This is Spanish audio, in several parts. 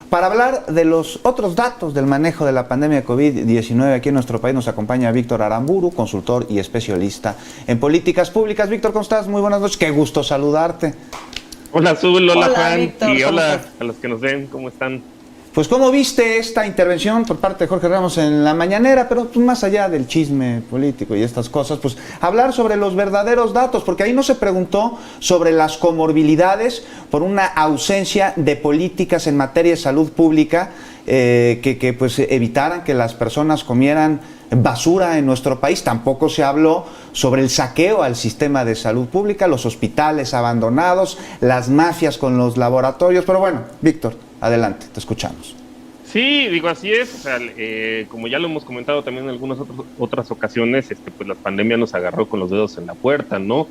Para hablar de los otros datos del manejo de la pandemia de COVID-19 aquí en nuestro país nos acompaña Víctor Aramburu, consultor y especialista en políticas públicas. Víctor, ¿cómo estás? Muy buenas noches, qué gusto saludarte. Hola Azul, hola Juan, Víctor, y hola estás? a los que nos ven, ¿cómo están? Pues, ¿cómo viste esta intervención por parte de Jorge Ramos en la mañanera? Pero pues, más allá del chisme político y estas cosas, pues hablar sobre los verdaderos datos, porque ahí no se preguntó sobre las comorbilidades por una ausencia de políticas en materia de salud pública que pues evitaran que las personas comieran basura en nuestro país. Tampoco se habló sobre el saqueo al sistema de salud pública, los hospitales abandonados, las mafias con los laboratorios. Pero bueno, Víctor, adelante, te escuchamos. Sí, digo, así es, o sea, como ya lo hemos comentado también en algunas otras ocasiones, pues la pandemia nos agarró con los dedos en la puerta, ¿no?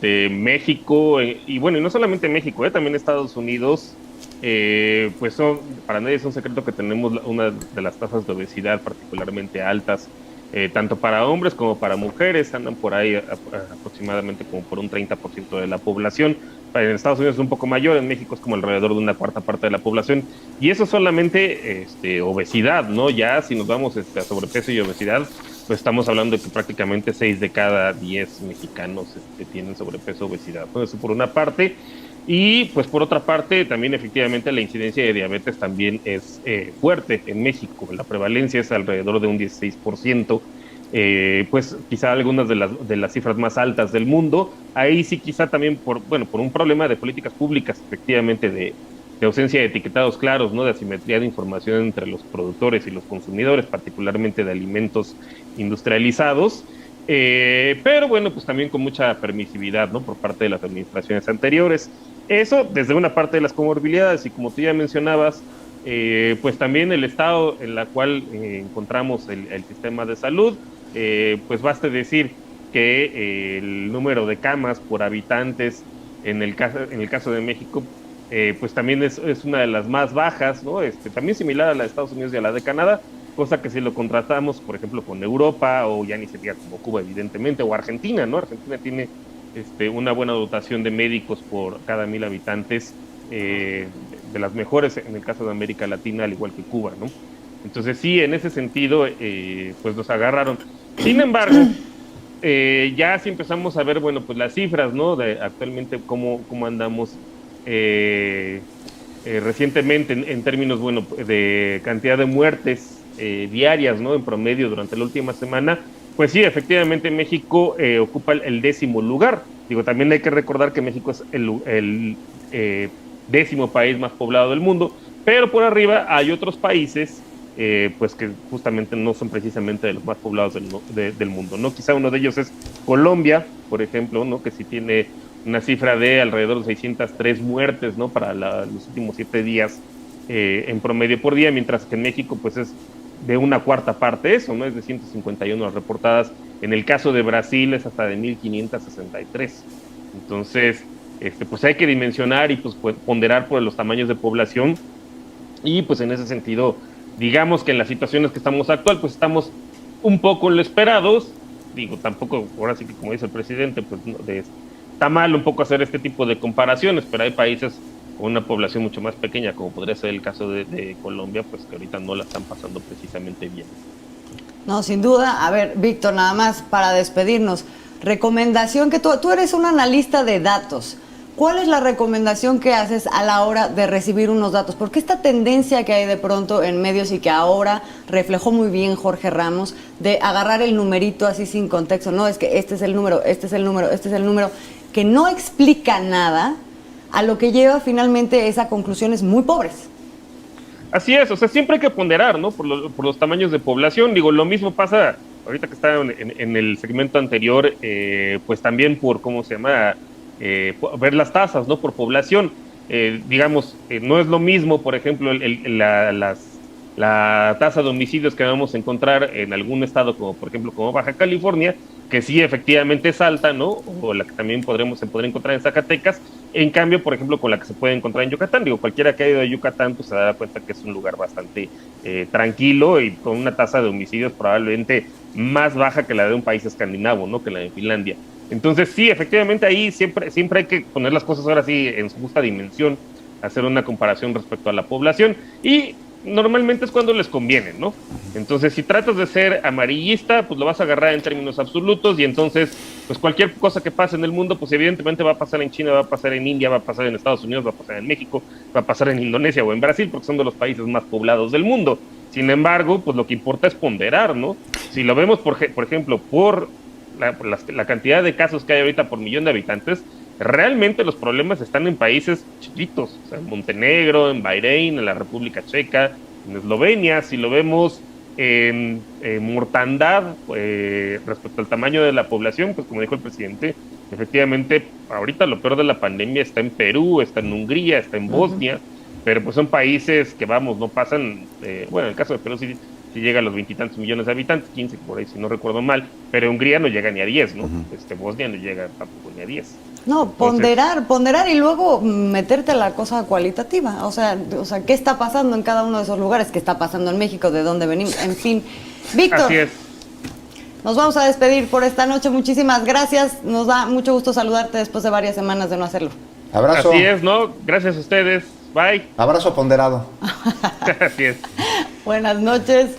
México, y bueno, y no solamente México, también Estados Unidos, pues para nadie es un secreto que tenemos una de las tasas de obesidad particularmente altas, tanto para hombres como para mujeres, andan por ahí aproximadamente como por un 30% de la población. En Estados Unidos es un poco mayor, en México es como alrededor de una cuarta parte de la población, y eso solamente obesidad, ¿no? Ya si nos vamos a sobrepeso y obesidad, pues estamos hablando de que prácticamente 6 de cada 10 mexicanos tienen sobrepeso o obesidad, ¿no? Eso por una parte. Y pues por otra parte, también efectivamente la incidencia de diabetes también es fuerte en México. La prevalencia es alrededor de un 16%, pues quizá algunas de las cifras más altas del mundo. Ahí sí quizá también por un problema de políticas públicas, efectivamente, de ausencia de etiquetados claros, ¿no? De asimetría de información entre los productores y los consumidores, particularmente de alimentos industrializados. Pero bueno, pues también con mucha permisividad, ¿no? Por parte de las administraciones anteriores. Eso desde una parte de las comorbilidades, y como tú ya mencionabas, pues también el estado en la cual encontramos el sistema de salud, pues basta decir que el número de camas por habitantes en el caso de México, pues también es una de las más bajas, ¿no? También similar a la de Estados Unidos y a la de Canadá, cosa que si lo contratamos, por ejemplo, con Europa, o ya ni siquiera como Cuba, evidentemente, o Argentina, ¿no? Argentina tiene una buena dotación de médicos por cada 1,000 habitantes, de las mejores en el caso de América Latina, al igual que Cuba, ¿no? Entonces sí, en ese sentido, pues nos agarraron. Sin embargo, ya sí empezamos a ver, bueno, pues las cifras, ¿no? De actualmente cómo andamos recientemente en términos, bueno, de cantidad de muertes diarias, ¿no? En promedio durante la última semana. Pues sí, efectivamente México ocupa el 10º lugar. Digo, también hay que recordar que México es el 10º país más poblado del mundo, pero por arriba hay otros países, pues que justamente no son precisamente de los más poblados del mundo, ¿no? Quizá uno de ellos es Colombia, por ejemplo, ¿no? Que sí tiene una cifra de alrededor de 603 muertes, ¿no? Para los últimos 7 días en promedio por día, mientras que en México pues es de una cuarta parte eso, ¿no? Es de 151 las reportadas. En el caso de Brasil es hasta de 1,563. Entonces, pues hay que dimensionar y pues ponderar por los tamaños de población, y pues en ese sentido, digamos que en las situaciones que estamos actual, pues estamos un poco en lo esperados. Digo, tampoco, ahora sí que como dice el presidente, pues está mal un poco hacer este tipo de comparaciones, pero hay países con una población mucho más pequeña, como podría ser el caso de Colombia, pues que ahorita no la están pasando precisamente bien. No, sin duda. A ver, Víctor, nada más para despedirnos. Recomendación que tú eres un analista de datos. ¿Cuál es la recomendación que haces a la hora de recibir unos datos? Porque esta tendencia que hay de pronto en medios y que ahora reflejó muy bien Jorge Ramos, de agarrar el numerito así sin contexto, no, es que este es el número, este es el número, este es el número, que no explica nada, a lo que lleva finalmente es a conclusiones muy pobres. Así es, o sea, siempre hay que ponderar, ¿no? Por los tamaños de población. Digo, lo mismo pasa ahorita que está en el segmento anterior, pues también por, ¿cómo se llama? Ver las tasas, ¿no? Por población. Digamos, no es lo mismo, por ejemplo, la tasa de homicidios que vamos a encontrar en algún estado como, por ejemplo, como Baja California, que sí efectivamente es alta, ¿no? O la que también se podría encontrar en Zacatecas. En cambio, por ejemplo, con la que se puede encontrar en Yucatán. Digo, cualquiera que haya ido a Yucatán, pues se dará cuenta que es un lugar bastante tranquilo, y con una tasa de homicidios probablemente más baja que la de un país escandinavo, ¿no? Que la de Finlandia. Entonces, sí, efectivamente ahí siempre hay que poner las cosas ahora sí en su justa dimensión. hacer una comparación respecto a la población, y normalmente es cuando les conviene, ¿no? Entonces, si tratas de ser amarillista, pues lo vas a agarrar en términos absolutos, y entonces, pues cualquier cosa que pase en el mundo, pues evidentemente va a pasar en China, va a pasar en India, va a pasar en Estados Unidos, va a pasar en México, va a pasar en Indonesia o en Brasil, porque son de los países más poblados del mundo. Sin embargo, pues lo que importa es ponderar, ¿no? Si lo vemos, por ejemplo, por la cantidad de casos que hay ahorita por millón de habitantes, realmente los problemas están en países chiquitos, o sea, en Montenegro, en Bahrein, en la República Checa, en Eslovenia. Si lo vemos en mortandad respecto al tamaño de la población, pues como dijo el presidente, efectivamente ahorita lo peor de la pandemia está en Perú, está en Hungría, está en Bosnia, pero pues son países que, vamos, no pasan, bueno, en el caso de Perú sí llega a los 20 y tantos millones de habitantes, 15 por ahí si no recuerdo mal, pero Hungría no llega ni a 10, ¿no? Bosnia no llega tampoco ni a 10. No, ponderar y luego meterte a la cosa cualitativa. O sea, ¿qué está pasando en cada uno de esos lugares? ¿Qué está pasando en México? ¿De dónde venimos? En fin. Víctor, así es. Nos vamos a despedir por esta noche. Muchísimas gracias. Nos da mucho gusto saludarte después de varias semanas de no hacerlo. Abrazo. Así es, ¿no? Gracias a ustedes. Bye. Abrazo ponderado. Así es. Buenas noches.